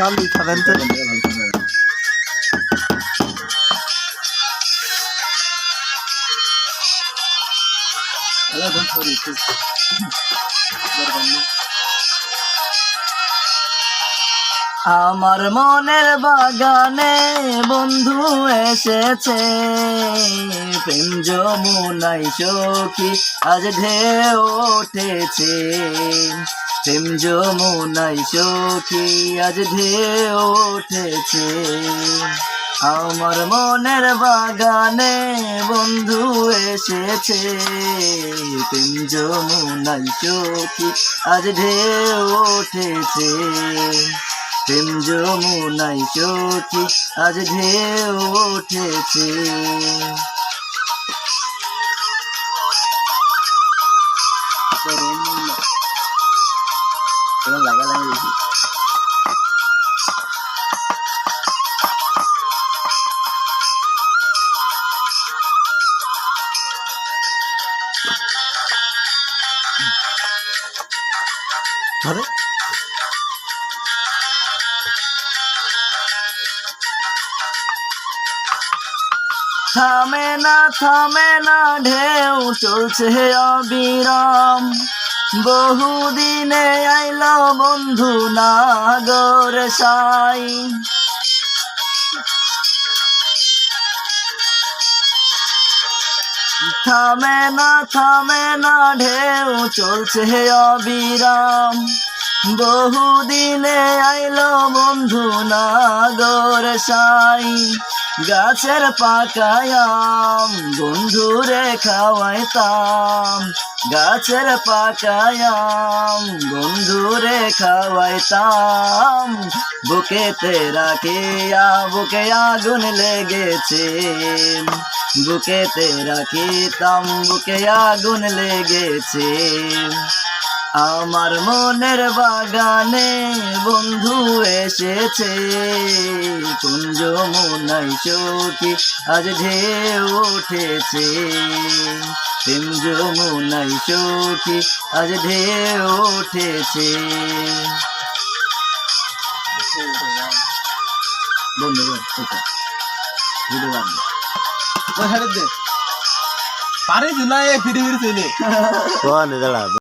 গান দিচ্ছেন তো আমার মনের বাগানে বন্ধু এসেছে, প্রেম যমুনাই সখী আজ ঢেউ উঠেছে, প্রেম যমুনাই সখী আজ ঢেউ উঠেছে। আমার মনের বাগানে বন্ধু এসেছে, প্রেম যমুনাই সখী আজ ঢেউ উঠেছে, প্রেম যমুনাই সখী আজ ঢেউ উঠেছে। আরে থামে না ঢেউ চলছে অবিরাম, বহুদিনে আইলো বন্ধু নাগর সাই। থামে না ঢেউ চলছে অবিরাম, বহুদিনে আইলো বন্ধু নাগর সাই। গাছের পাকায়াম বন্ধুরে খাওয়াইতাম, গাছের পাকায়াম বন্ধুরে খাওয়াইতাম, বুকেতে রাখিয়া বুকে আগুন লেগেছে, বুকেতে রাখিতাম বুকে আগুন লেগেছে। আমার মনের বাগানে বন্ধু এসেছে, কোন যমুনাই সখী আজ ঢেউ উঠেছে, প্রেম যমুনাই সখী আজ ঢেউ উঠেছে। বন্ধু পারে জুলাই ফিরে ফিরে চলে কোন দাঁড়া